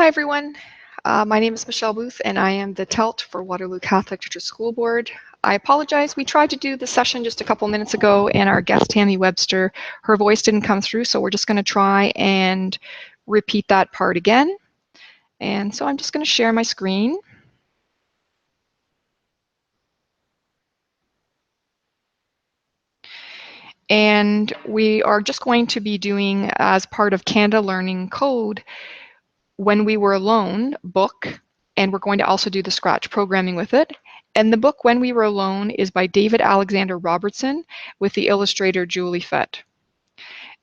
Hi everyone, my name is Michelle Booth and I am the TELT for Waterloo Catholic Church School Board. I apologize, we tried to do the session just a couple minutes ago and our guest Tammy Webster, her voice didn't come through, so we're just going to try and repeat that part again. And so I'm just going to share my screen. And we are just going to be doing, as part of Canada Learning Code, When We Were Alone book, and we're going to also do the Scratch programming with it. And the book When We Were Alone is by David Alexander Robertson with the illustrator Julie Fett.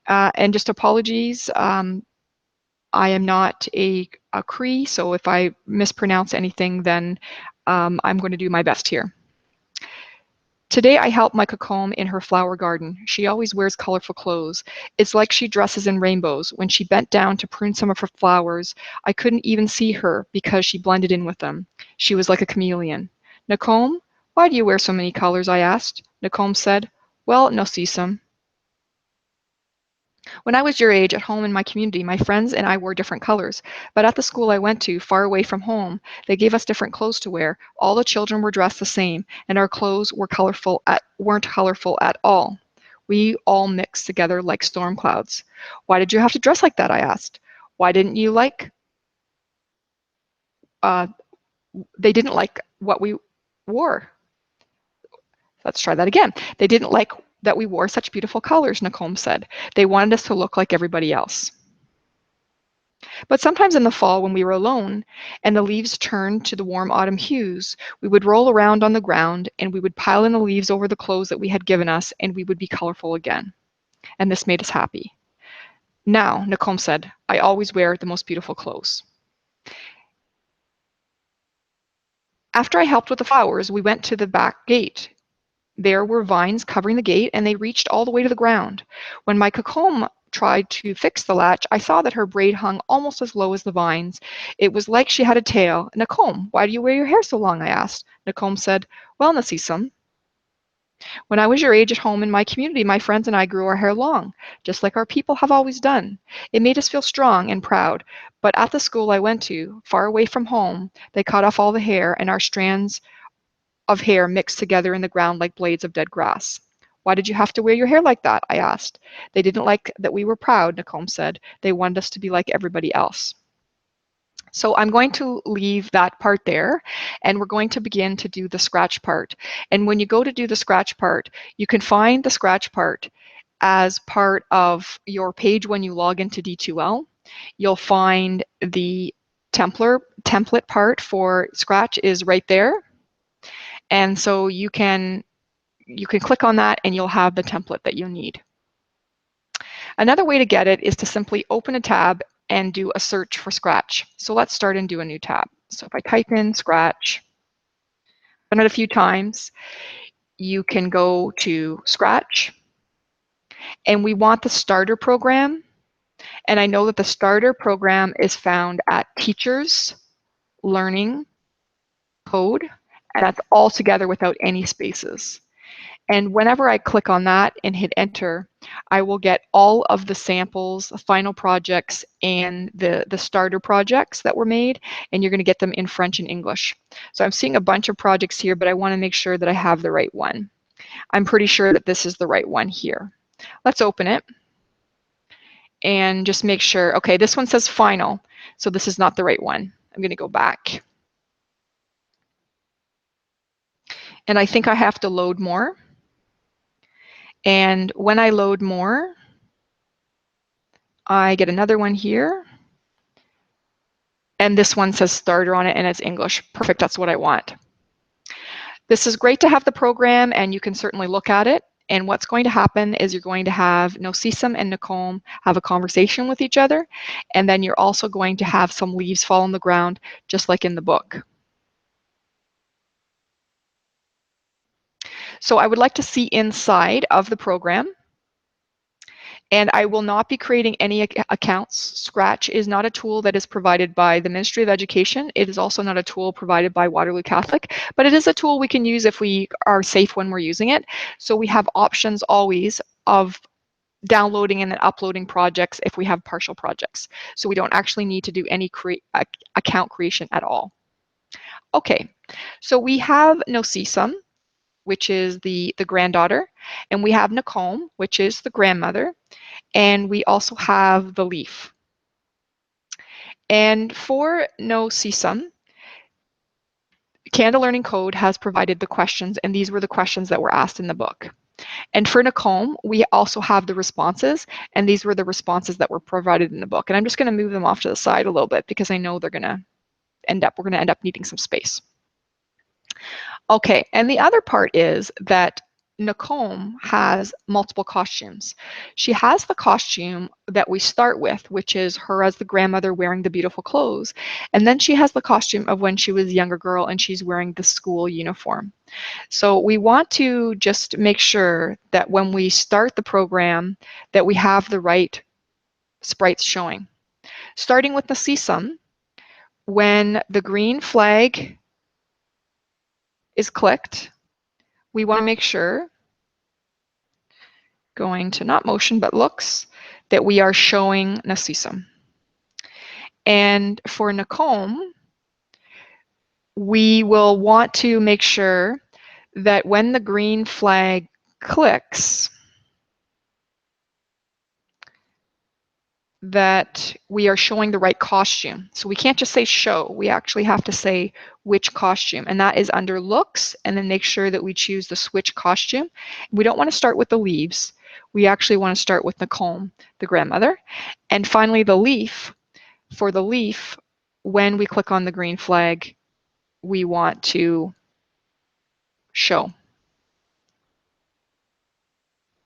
And just apologies, I am not a Cree, so if I mispronounce anything, then I'm going to do my best here. Today I help Micah Combe in her flower garden. She always wears colorful clothes. It's like she dresses in rainbows. When she bent down to prune some of her flowers, I couldn't even see her because she blended in with them. She was like a chameleon. Nacombe, why do you wear so many colors? I asked. Nacombe said, well, no see some. When I was your age, at home in my community, my friends and I wore different colors. But at the school I went to, far away from home, they gave us different clothes to wear. All the children were dressed the same, and our clothes weren't colorful at all. We all mixed together like storm clouds. Why did you have to dress like that? I asked. Why didn't you like? They didn't like what we wore. Let's try that again. They didn't like that we wore such beautiful colors, Nacombe said. They wanted us to look like everybody else. But sometimes in the fall, when we were alone and the leaves turned to the warm autumn hues, we would roll around on the ground and we would pile in the leaves over the clothes that we had given us, and we would be colorful again. And this made us happy. Now, Nacombe said, I always wear the most beautiful clothes. After I helped with the flowers, we went to the back gate. There were vines covering the gate, and they reached all the way to the ground. When Micah Combe tried to fix the latch, I saw that her braid hung almost as low as the vines. It was like she had a tail. Nacombe, why do you wear your hair so long? I asked. Nacombe said, well, Nasisum. When I was your age at home in my community, my friends and I grew our hair long, just like our people have always done. It made us feel strong and proud. But at the school I went to, far away from home, they cut off all the hair, and our strands of hair mixed together in the ground like blades of dead grass. Why did you have to wear your hair like that? I asked. They didn't like that we were proud, Nacombe said. They wanted us to be like everybody else. So I'm going to leave that part there, and we're going to begin to do the scratch part. And when you go to do the scratch part, you can find the scratch part as part of your page when you log into D2L. You'll find the template part for Scratch is right there. And so you can click on that and you'll have the template that you need. Another way to get it is to simply open a tab and do a search for Scratch. So let's start and do a new tab. So if I type in Scratch, done it a few times, you can go to Scratch, and we want the starter program. And I know that the starter program is found at Teachers Learning Code, and that's all together without any spaces. And whenever I click on that and hit enter, I will get all of the samples, the final projects, and the starter projects that were made, and you're going to get them in French and English. So I'm seeing a bunch of projects here, but I want to make sure that I have the right one. I'm pretty sure that this is the right one here. Let's open it and just make sure. Okay, this one says final, so this is not the right one. I'm going to go back. And I think I have to load more. And when I load more, I get another one here. And this one says starter on it and it's English. Perfect, that's what I want. This is great to have the program, and you can certainly look at it. And what's going to happen is you're going to have Nosisum and Nacombe have a conversation with each other. And then you're also going to have some leaves fall on the ground, just like in the book. So I would like to see inside of the program. And I will not be creating any accounts. Scratch is not a tool that is provided by the Ministry of Education. It is also not a tool provided by Waterloo Catholic, but it is a tool we can use if we are safe when we're using it. So we have options always of downloading and then uploading projects if we have partial projects. So we don't actually need to do any account creation at all. Okay, so we have Nosisum, which is the granddaughter, and we have Nacomb, which is the grandmother, and we also have the leaf. And for Nosisum, Canada Learning Code has provided the questions, and these were the questions that were asked in the book. And for Nacomb, we also have the responses, and these were the responses that were provided in the book. And I'm just going to move them off to the side a little bit because I know we're going to end up needing some space. Okay, and the other part is that Nacomb has multiple costumes. She has the costume that we start with, which is her as the grandmother wearing the beautiful clothes. And then she has the costume of when she was a younger girl and she's wearing the school uniform. So we want to just make sure that when we start the program that we have the right sprites showing. Starting with the Nosisum, when the green flag is clicked, we want to make sure, going to not motion but looks, that we are showing Nosisum. And for Nacomb, we will want to make sure that when the green flag clicks, that we are showing the right costume. So we can't just say show, we actually have to say which costume, and that is under looks, and then make sure that we choose the switch costume. We don't want to start with the leaves, we actually want to start with Nacomb, the grandmother. And finally the leaf. For the leaf, when we click on the green flag, we want to show.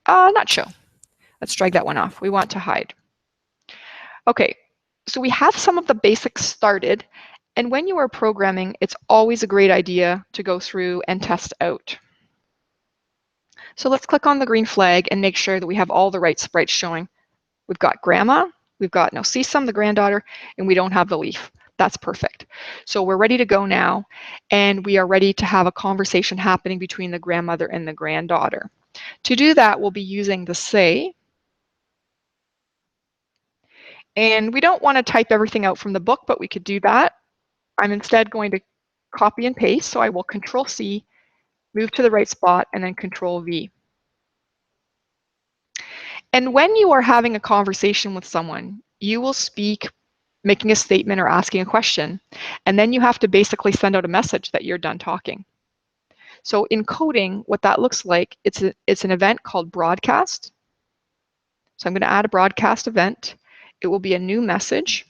Not show. Let's drag that one off. We want to hide. Okay, so we have some of the basics started, and when you are programming, it's always a great idea to go through and test out. So let's click on the green flag and make sure that we have all the right sprites showing. We've got grandma, we've got Nosisum, the granddaughter, and we don't have the leaf. That's perfect. So we're ready to go now, and we are ready to have a conversation happening between the grandmother and the granddaughter. To do that, we'll be using the say. And we don't want to type everything out from the book, but we could do that. I'm instead going to copy and paste, so I will Control C, move to the right spot, and then Control V. And when you are having a conversation with someone, you will speak making a statement or asking a question, and then you have to basically send out a message that you're done talking. So in coding, what that looks like, it's an event called broadcast. So I'm going to add a broadcast event. It will be a new message.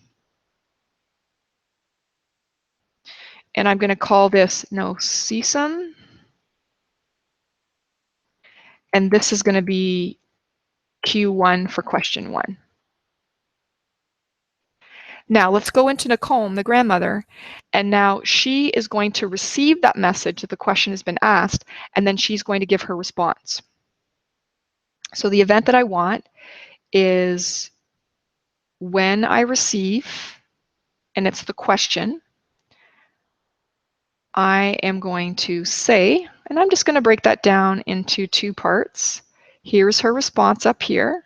And I'm going to call this Nosisum. And this is going to be Q1 for question 1. Now let's go into Nacomb, the grandmother, and now she is going to receive that message that the question has been asked, and then she's going to give her response. So the event that I want is when I receive, and it's the question, I am going to say, and I'm just going to break that down into 2 parts. Here's her response up here,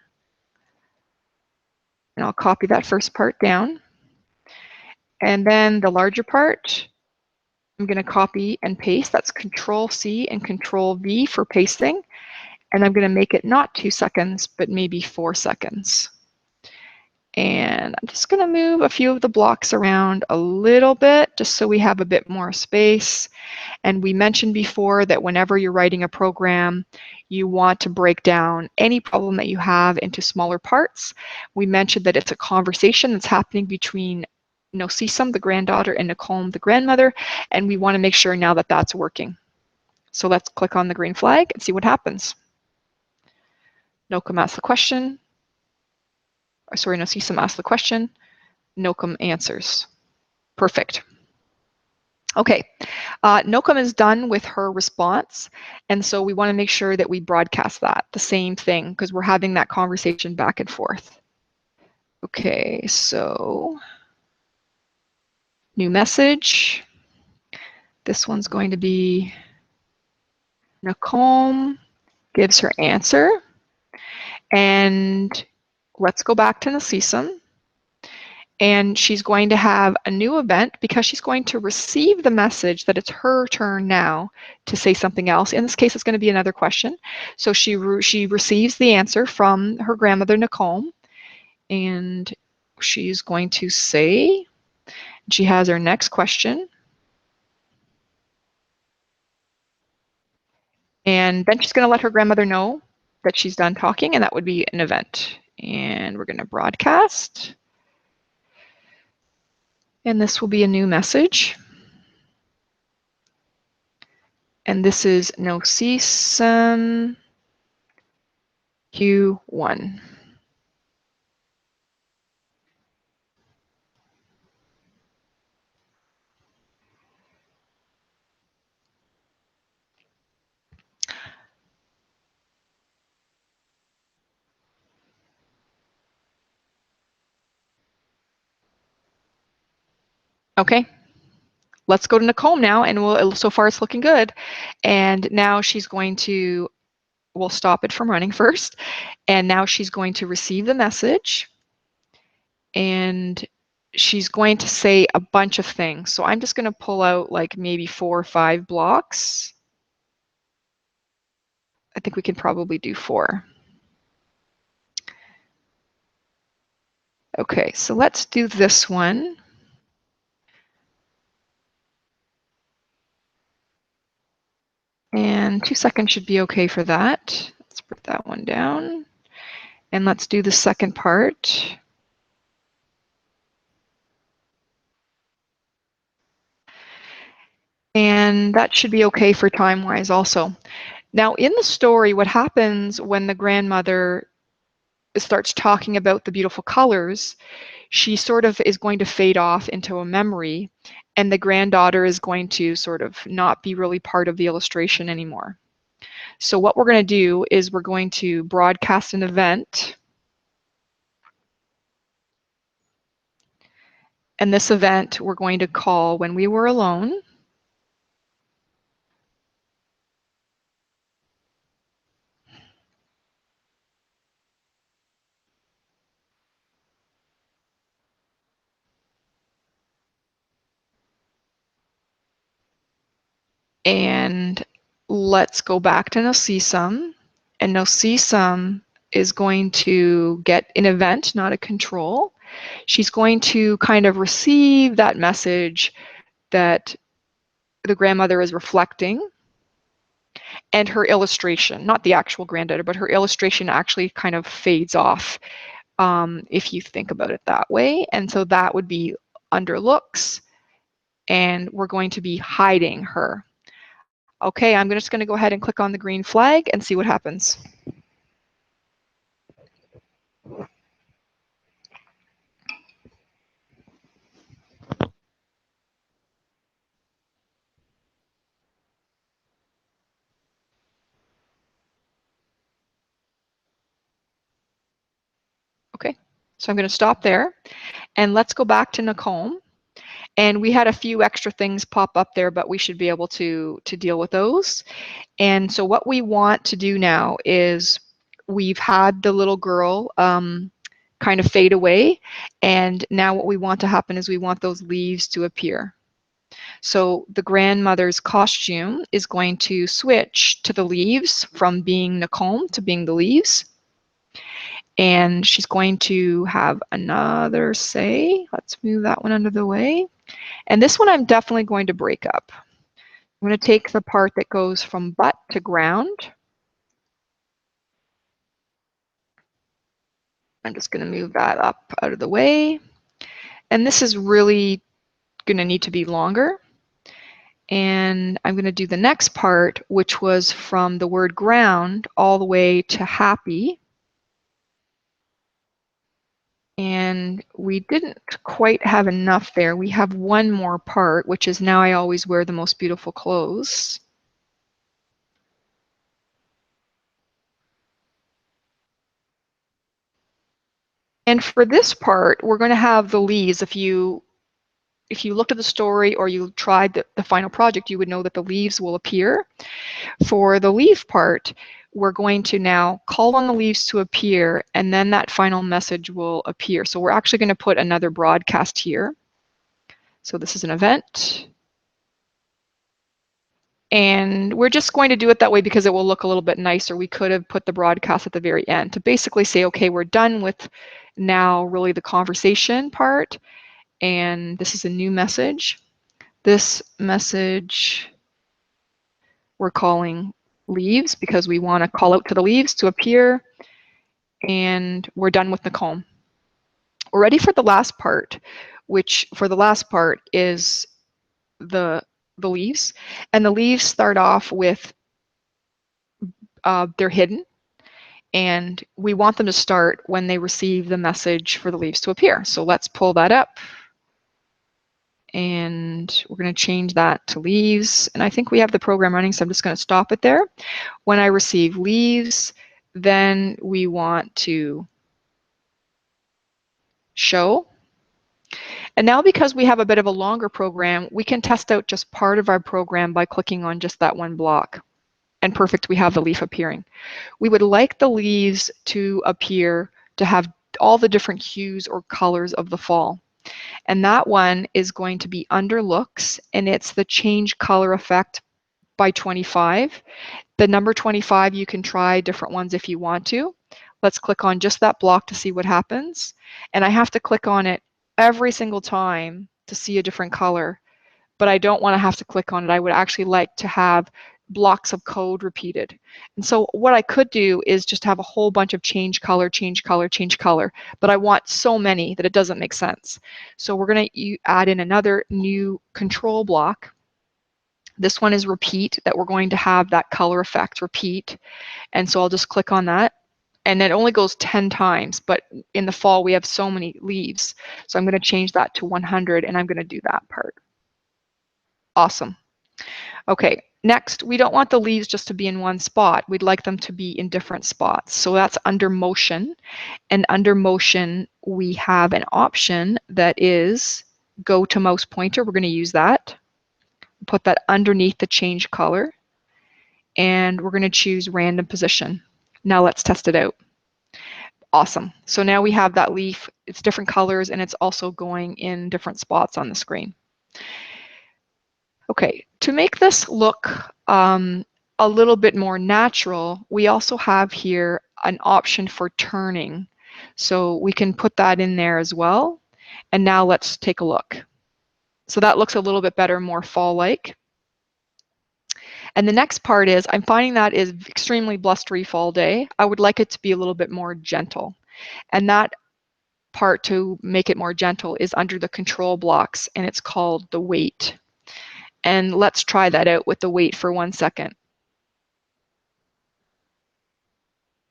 and I'll copy that first part down. And then the larger part, I'm going to copy and paste. That's Control C and Control V for pasting. And I'm going to make it not 2 seconds, but maybe 4 seconds. And I'm just going to move a few of the blocks around a little bit, just so we have a bit more space. And we mentioned before that whenever you're writing a program, you want to break down any problem that you have into smaller parts. We mentioned that it's a conversation that's happening between Nosisum, the granddaughter, and Nacomb, the grandmother, and we want to make sure now that that's working. So let's click on the green flag and see what happens. Nacomb asks the question. Sorry, Nosisum asks the question. Nacomb answers. Perfect. Okay, Nacomb is done with her response, and so we want to make sure that we broadcast that, the same thing, because we're having that conversation back and forth. Okay, so new message. This one's going to be Nacomb gives her answer, And let's go back to Nassim. And she's going to have a new event because she's going to receive the message that it's her turn now to say something else. In this case, it's going to be another question. So she receives the answer from her grandmother, Nicole, and she's going to say, she has her next question. And then she's going to let her grandmother know that she's done talking, and that would be an event. And we're going to broadcast. And this will be a new message. And this is Nassim Q1. Okay, let's go to Nicole now, and so far it's looking good. And now she's going to, we'll stop it from running first. And now she's going to receive the message, and she's going to say a bunch of things. So I'm just going to pull out like maybe 4 or 5 blocks. I think we can probably do 4. Okay, so let's do this one. And 2 seconds should be okay for that. Let's put that one down. And let's do the second part. And that should be okay for time-wise also. Now, in the story, what happens when the grandmother starts talking about the beautiful colors, she sort of is going to fade off into a memory, and the granddaughter is going to sort of not be really part of the illustration anymore. So what we're going to do is we're going to broadcast an event. And this event we're going to call When We Were Alone. And let's go back to Nassim. And Nassim is going to get an event, not a control. She's going to kind of receive that message that the grandmother is reflecting, and her illustration, not the actual granddaughter, but her illustration actually kind of fades off, if you think about it that way. And so that would be under looks, and we're going to be hiding her. Okay, I'm just going to go ahead and click on the green flag and see what happens. Okay, so I'm going to stop there, and let's go back to Nicole. And we had a few extra things pop up there, but we should be able to deal with those. And so what we want to do now is, we've had the little girl kind of fade away, and now what we want to happen is we want those leaves to appear. So the grandmother's costume is going to switch to the leaves, from being Nicole to being the leaves. And she's going to have another say. Let's move that one out of the way. And this one I'm definitely going to break up. I'm going to take the part that goes from butt to ground. I'm just going to move that up out of the way. And this is really going to need to be longer. And I'm going to do the next part, which was from the word ground all the way to happy. And we didn't quite have enough there. We have one more part, which is now I always wear the most beautiful clothes. And for this part, we're going to have the leaves. If you looked at the story or you tried the final project, you would know that the leaves will appear. For the leaf part, we're going to now call on the leaves to appear, and then that final message will appear. So we're actually going to put another broadcast here. So this is an event. And we're just going to do it that way because it will look a little bit nicer. We could have put the broadcast at the very end to basically say, okay, we're done with now really the conversation part. And this is a new message. This message we're calling leaves because we want to call out to the leaves to appear. And we're done with the comb. We're ready for the last part, which for the last part is the leaves. And the leaves start off with, they're hidden. And we want them to start when they receive the message for the leaves to appear. So let's pull that up. And we're going to change that to leaves. And I think we have the program running, so I'm just going to stop it there. When I receive leaves, then we want to show. And now because we have a bit of a longer program, we can test out just part of our program by clicking on just that one block. And perfect, we have the leaf appearing. We would like the leaves to appear to have all the different hues or colors of the fall. And that one is going to be under looks, and it's the change color effect by 25. The number 25, you can try different ones if you want to. Let's click on just that block to see what happens. And I have to click on it every single time to see a different color, but I don't want to have to click on it. I would actually like to have blocks of code repeated. And so what I could do is just have a whole bunch of change color, change color, change color, but I want so many that it doesn't make sense. So we're going to add in another new control block. This one is repeat, that we're going to have that color effect repeat. And so I'll just click on that. And it only goes 10 times, but in the fall we have so many leaves. So I'm going to change that to 100, and I'm going to do that part. Awesome. Okay, next, we don't want the leaves just to be in one spot. We'd like them to be in different spots. So that's under motion. And under motion, we have an option that is go to mouse pointer. We're going to use that. Put that underneath the change color. And we're going to choose random position. Now let's test it out. Awesome. So now we have that leaf. It's different colors, and it's also going in different spots on the screen. Okay, to make this look a little bit more natural, we also have here an option for turning. So we can put that in there as well. And now let's take a look. So that looks a little bit better, more fall-like. And the next part is, I'm finding that is extremely blustery fall day. I would like it to be a little bit more gentle. And that part to make it more gentle is under the control blocks, and it's called the weight. And let's try that out with the weight for 1 second.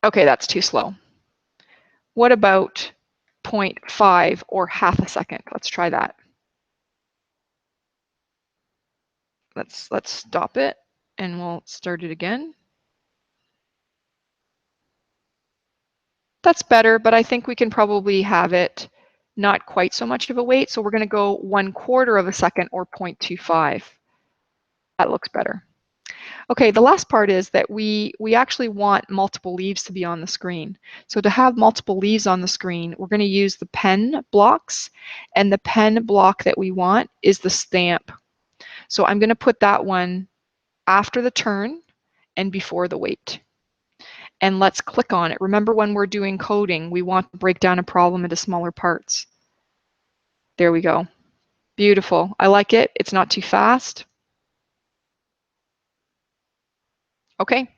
Okay, that's too slow. What about 0.5 or half a second? Let's try that. Let's stop it, and we'll start it again. That's better, but I think we can probably have it not quite so much of a weight. So we're going to go 1/4 of a second, or 0.25. That looks better. Okay, the last part is that we actually want multiple leaves to be on the screen. So to have multiple leaves on the screen, we're going to use the pen blocks, and the pen block that we want is the stamp. So I'm going to put that one after the turn and before the weight. And let's click on it. Remember, when we're doing coding, we want to break down a problem into smaller parts. There we go. Beautiful. I like it. It's not too fast. Okay.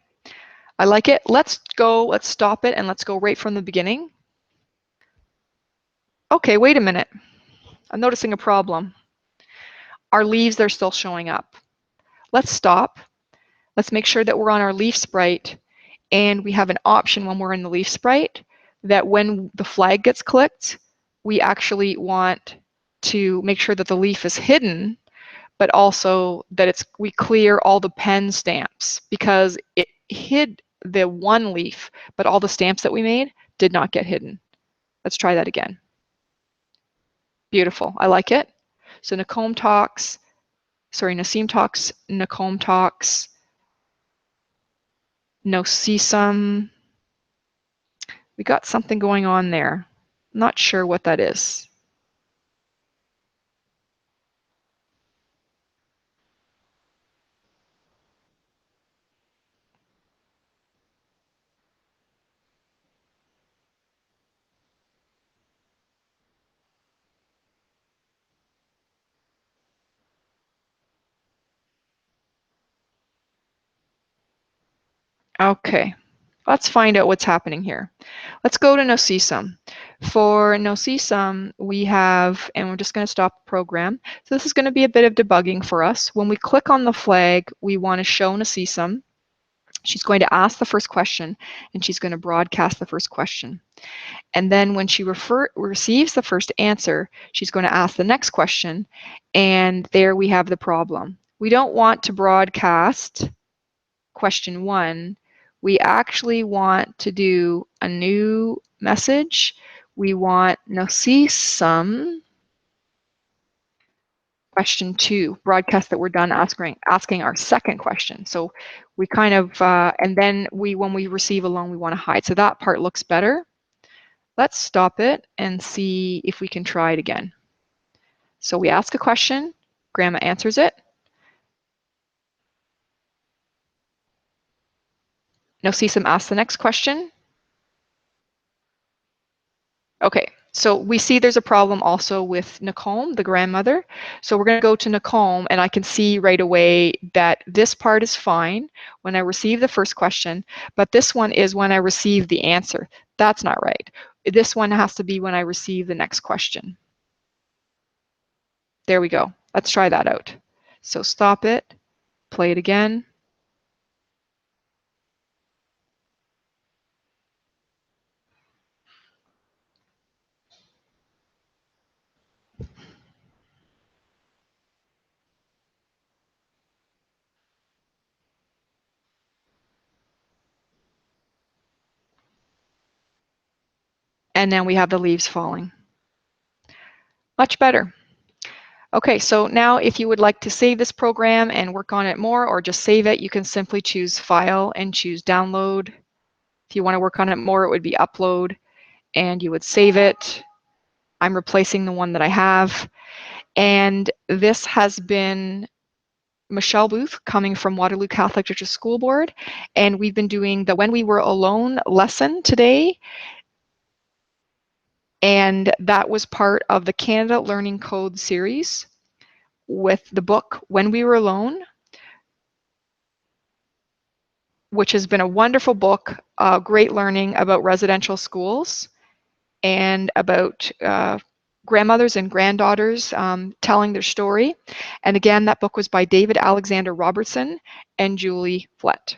I like it. Let's stop it, and let's go right from the beginning. Okay, wait a minute. I'm noticing a problem. Our leaves, they're still showing up. Let's stop. Let's make sure that we're on our leaf sprite, and we have an option when we're in the leaf sprite that when the flag gets clicked, we actually want to make sure that the leaf is hidden, but also that we clear all the pen stamps, because it hid the one leaf, but all the stamps that we made did not get hidden. Let's try that again. Beautiful. I like it. So Naseem talks, Naseem talks, nocesum. We got something going on there. Not sure what that is. Okay, let's find out what's happening here. Let's go to nocesum. For nocesum, we have, and we're just going to stop the program. So this is going to be a bit of debugging for us. When we click on the flag, we want to show nocesum. She's going to ask the first question, and she's going to broadcast the first question. And then when she receives the first answer, she's going to ask the next question, and there we have the problem. We don't want to broadcast question 1. We actually want to do a new message. We want nocesum question 2, broadcast that we're done asking our second question. So we kind of, and then when we receive alone, we want to hide. So that part looks better. Let's stop it and see if we can try it again. So we ask a question, Grandma answers it. Nocesum asks the next question. Okay, so we see there's a problem also with Nacomb, the grandmother. So we're going to go to Nacomb, and I can see right away that this part is fine when I receive the first question, but this one is when I receive the answer. That's not right. This one has to be when I receive the next question. There we go. Let's try that out. So stop it, play it again. And then we have the leaves falling. Much better. Okay, so now if you would like to save this program and work on it more, or just save it, you can simply choose File and choose Download. If you want to work on it more, it would be Upload, and you would save it. I'm replacing the one that I have. And this has been Michelle Booth coming from Waterloo Catholic Church's School Board, and we've been doing the When We Were Alone lesson today. And that was part of the Canada Learning Code series with the book When We Were Alone, which has been a wonderful book, great learning about residential schools and about grandmothers and granddaughters telling their story. And again, that book was by David Alexander Robertson and Julie Flett.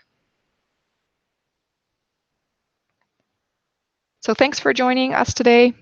So thanks for joining us today.